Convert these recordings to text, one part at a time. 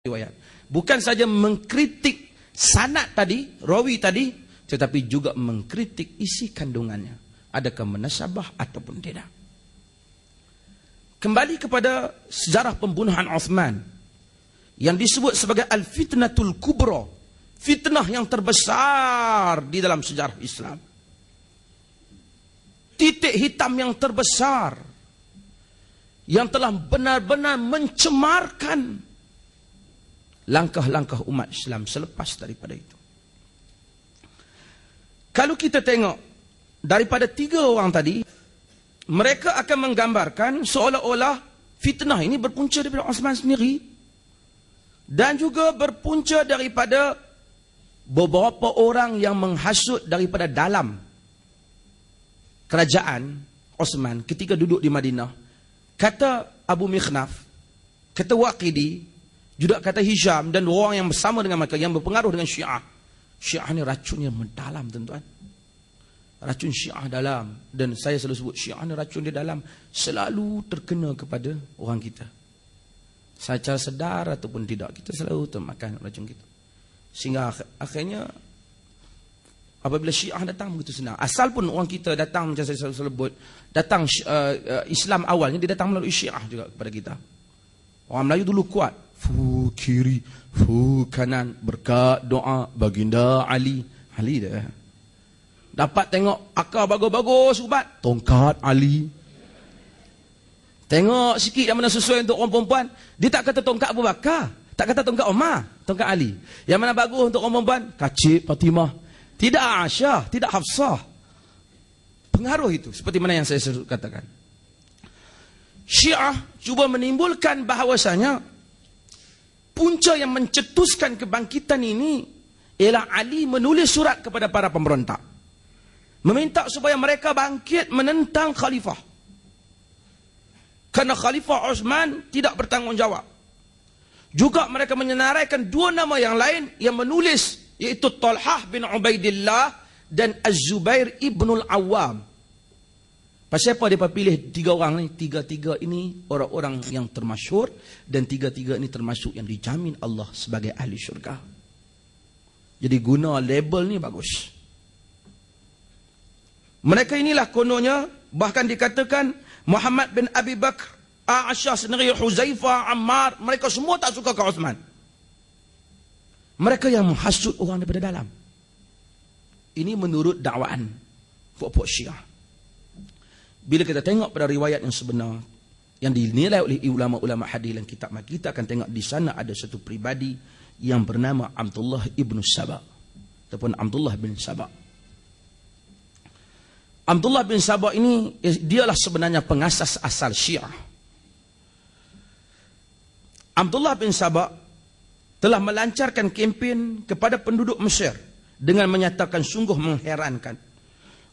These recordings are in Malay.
riwayat. Bukan saja mengkritik sanad tadi, rawi tadi, tetapi juga mengkritik isi kandungannya. Adakah menasabah ataupun tidak. Kembali kepada sejarah pembunuhan Uthman yang disebut sebagai al-fitnatul kubra, fitnah yang terbesar di dalam sejarah Islam. Titik hitam yang terbesar yang telah benar-benar mencemarkan langkah-langkah umat Islam selepas daripada itu. Kalau kita tengok daripada 3 orang tadi, mereka akan menggambarkan seolah-olah fitnah ini berpunca daripada Uthman sendiri dan juga berpunca daripada beberapa orang yang menghasut daripada dalam kerajaan Uthman ketika duduk di Madinah. Kata Abu Mikhnaf, kata Waqidi, juga kata Hisham dan orang yang bersama dengan mereka yang berpengaruh dengan Syiah. Syiah ni racunnya mendalam, tuan-tuan. Racun Syiah dalam. Dan saya selalu sebut Syiah ni racun dia dalam selalu terkena kepada orang kita. Secara sedar ataupun tidak, kita selalu termakan racun kita. Sehingga akhirnya apabila Syiah datang begitu senang. Asal pun orang kita datang, macam saya selalu sebut, datang Islam awalnya dia datang melalui Syiah juga kepada kita. Orang Melayu dulu kuat. Fu kiri, fu kanan, berkat doa baginda Ali. Ali dah. Dapat tengok akar bagus-bagus ubat, tongkat Ali. Tengok sikit yang mana sesuai untuk orang perempuan, dia tak kata tongkat Abu Bakar, tak kata tongkat Umar, tongkat Ali. Yang mana bagus untuk orang perempuan, kacip Fatimah. Tidak Aisyah, tidak Hafsah. Pengaruh itu seperti mana yang saya katakan. Syiah cuba menimbulkan bahawasanya punca yang mencetuskan kebangkitan ini ialah Ali menulis surat kepada para pemberontak, meminta supaya mereka bangkit menentang khalifah. Kerana Khalifah Uthman tidak bertanggungjawab. Juga mereka menyenaraikan 2 nama yang lain yang menulis, iaitu Talhah bin Ubaidillah dan Az-Zubair ibnul Awam. Pasal apa dia pilih 3 orang ni? 3 ini orang-orang yang termasyhur dan 3 ini termasuk yang dijamin Allah sebagai ahli syurga. Jadi guna label ni bagus. Mereka inilah kononnya, bahkan dikatakan Muhammad bin Abi Bakr, Aisyah sendiri, Huzaifah, Ammar, mereka semua tak suka ke Uthman. Mereka yang menghasut orang daripada dalam. Ini menurut dakwaan puak-puak Syiah. Bila kita tengok pada riwayat yang sebenar yang dinilai oleh ulama-ulama hadis dan kitab, kita akan tengok di sana ada satu pribadi yang bernama Abdullah ibn Saba ataupun Abdullah bin Saba. Abdullah bin Saba ini dialah sebenarnya pengasas asal Syiah. Abdullah bin Saba telah melancarkan kempen kepada penduduk Mesir dengan menyatakan sungguh mengherankan.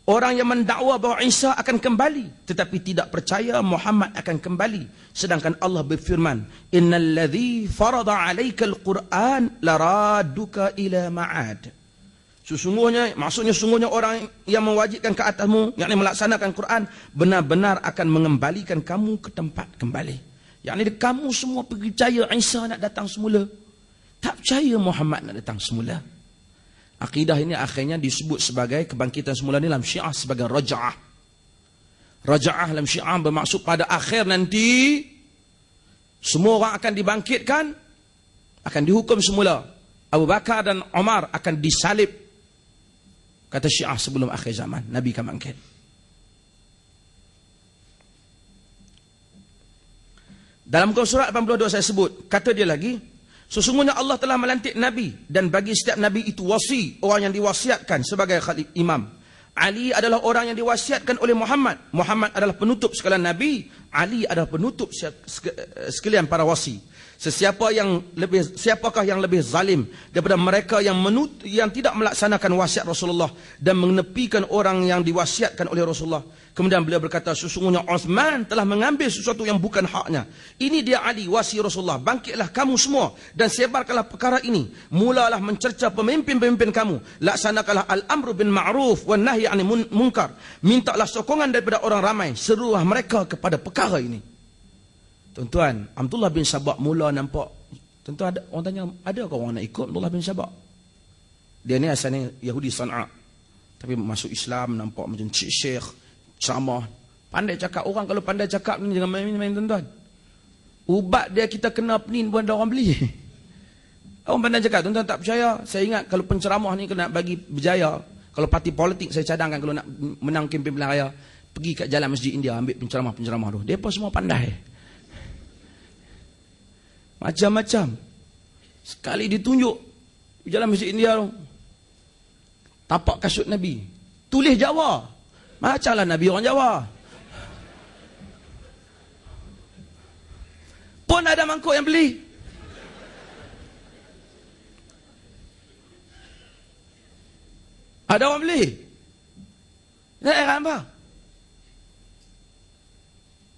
Orang yang mendakwa bahawa Isa akan kembali tetapi tidak percaya Muhammad akan kembali. Sedangkan Allah berfirman, Innal ladzi farada 'alaikal Qur'an laraduka ila ma'ad. Sesungguhnya orang yang mewajibkan ke atasmu, yakni melaksanakan Quran, benar-benar akan mengembalikan kamu ke tempat kembali. Yakni kamu semua percaya Isa nak datang semula, tak percaya Muhammad nak datang semula. Akidah ini akhirnya disebut sebagai kebangkitan semula ni dalam Syiah sebagai raja'ah. Raja'ah dalam Syiah bermaksud pada akhir nanti semua orang akan dibangkitkan, akan dihukum semula. Abu Bakar dan Umar akan disalib, kata Syiah, sebelum akhir zaman Nabi akan bangkit. Dalam surat 82 saya sebut, kata dia lagi, sesungguhnya Allah telah melantik Nabi dan bagi setiap Nabi itu wasi, orang yang diwasiatkan sebagai khalif imam. Ali adalah orang yang diwasiatkan oleh Muhammad. Muhammad adalah penutup sekalian Nabi. Ali adalah penutup sekalian para wasi. Siapakah yang lebih zalim daripada mereka yang tidak melaksanakan wasiat Rasulullah dan menepikan orang yang diwasiatkan oleh Rasulullah. Kemudian beliau berkata, sesungguhnya Uthman telah mengambil sesuatu yang bukan haknya. Ini dia Ali, wasi Rasulullah. Bangkitlah kamu semua dan sebarkanlah perkara ini. Mulalah mencerca pemimpin-pemimpin kamu. Laksanakanlah al-amru bin ma'ruf wan nahyi 'anil munkar. Mintalah sokongan daripada orang ramai. Serulah mereka kepada perkara ini. Tuan-tuan, Abdullah bin Sabah mula nampak Tentu ada orang tanya, ada ke orang nak ikut Abdullah bin Sabah? Dia ni asalnya Yahudi Sana'a. Tapi masuk Islam, nampak macam syekh, ceramah. Pandai cakap. Orang kalau pandai cakap ni jangan main-main tuan-tuan. Ubat dia kita kena penin pun ada orang beli. Orang pandai cakap, tuan-tuan tak percaya. Saya ingat kalau penceramah ni kena bagi berjaya. Kalau parti politik saya cadangkan kalau nak menang kempen pilihan raya, pergi kat jalan Masjid India ambil penceramah-penceramah tu. Mereka semua pandai. Macam-macam. Sekali ditunjuk di jalan Masjid India tu, tapak kasut Nabi, tulis Jawa. Macamlah Nabi orang Jawa. Pun ada mangkuk yang beli. Ada orang beli. Tak heran apa?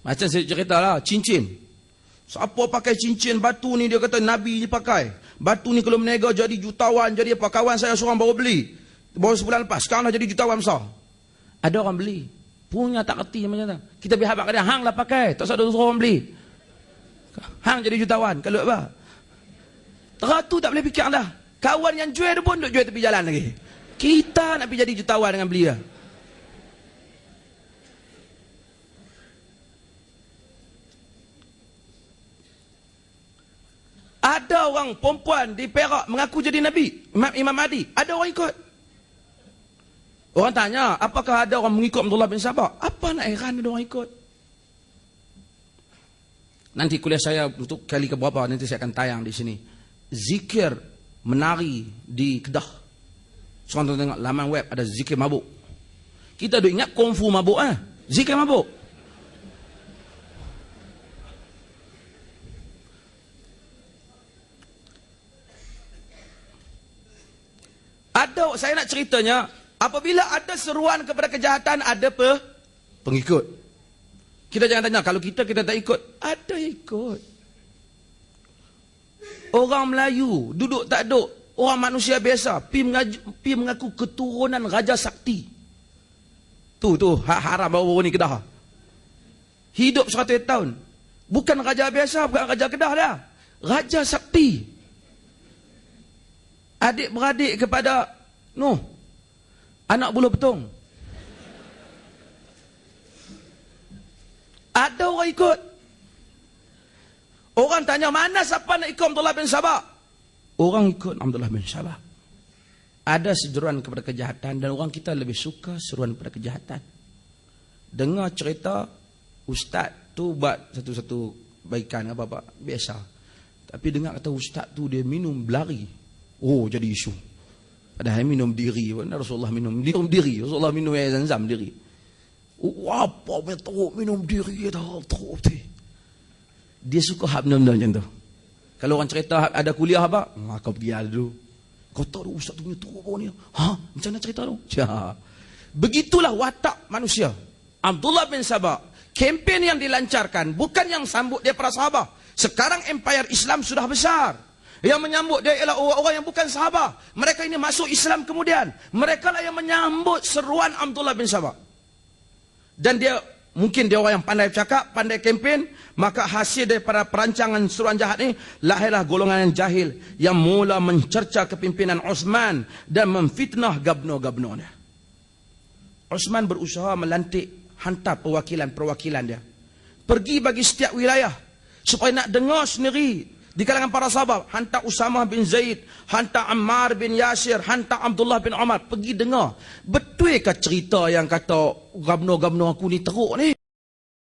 Macam saya cerita lah, cincin. Siapa pakai cincin batu ni, dia kata Nabi ni pakai. Batu ni kalau menega jadi jutawan, jadi apa? Kawan saya seorang baru beli. Baru sebulan lepas, sekarang dah jadi jutawan besar. Ada orang beli. Punya tak kerti macam tu. Kita berhabak ke dia, hang lah pakai. Tak usah suruh orang beli. Hang jadi jutawan. Kalau apa? Teratu tak boleh fikir dah. Kawan yang jual tu pun duk jual tepi jalan lagi. Kita nak pergi jadi jutawan dengan belia. Ada orang perempuan di Perak mengaku jadi Nabi, Imam Mahdi. Ada orang ikut. Orang tanya, apakah ada orang mengikut Abdullah bin Sabah? Apa nak heran ada orang ikut? Nanti kuliah saya untuk kali keberapa nanti saya akan tayang di sini. Zikir menari di Kedah. Seorang tengok laman web ada zikir mabuk. Kita duk ingat kungfu mabuk zikir mabuk. Ada, saya nak ceritanya, apabila ada seruan kepada kejahatan, ada pengikut. Kita jangan tanya, kalau kita tak ikut. Ada ikut. Orang Melayu, duduk tak duduk, orang manusia biasa, pi mengaku keturunan Raja Sakti. Tu, haram baru ni Kedah. Hidup 100 tahun. Bukan Raja biasa, bukan Raja Kedah dah. Raja Sakti. Adik-beradik kepada Nuh, anak buluh betung. Ada orang ikut. Orang tanya, mana siapa nak ikut Abdullah bin Sabah? Orang ikut Abdullah bin Sabah. Ada seruan kepada kejahatan dan orang kita lebih suka seruan kepada kejahatan. Dengar cerita ustaz tu buat satu-satu baikan apa-apa biasa. Tapi dengar kata ustaz tu dia minum belari. Oh, jadi isu. Padahal minum diri. Rasulullah minum diri. Rasulullah minum air Zamzam diri. Apa teruk minum diri teruk. Dia suka hak benda-benda macam tu. Kalau orang cerita ada kuliah apa, kau pergi dulu. Kau tahu ustaz tu punya teruk ni. Macam mana cerita tu? Begitulah watak manusia. Abdullah bin Sabah, kempen yang dilancarkan bukan yang sambut dia para sahabat. Sekarang empire Islam sudah besar. Yang menyambut dia ialah orang-orang yang bukan sahabat. Mereka ini masuk Islam kemudian. Mereka lah yang menyambut seruan Abdullah bin Sabah. Dan dia, mungkin dia orang yang pandai cakap, pandai kempen. Maka hasil daripada perancangan seruan jahat ini, lahirlah golongan yang jahil yang mula mencerca kepimpinan Osman dan memfitnah gabno-gabno dia. Osman berusaha melantik hantar perwakilan-perwakilan dia. Pergi bagi setiap wilayah. Supaya nak dengar sendiri. Di kalangan para sahabat, hantar Usamah bin Zaid, hantar Ammar bin Yasir, hantar Abdullah bin Umar, pergi dengar. Betulkah cerita yang kata gabno-gabno aku ni teruk ni?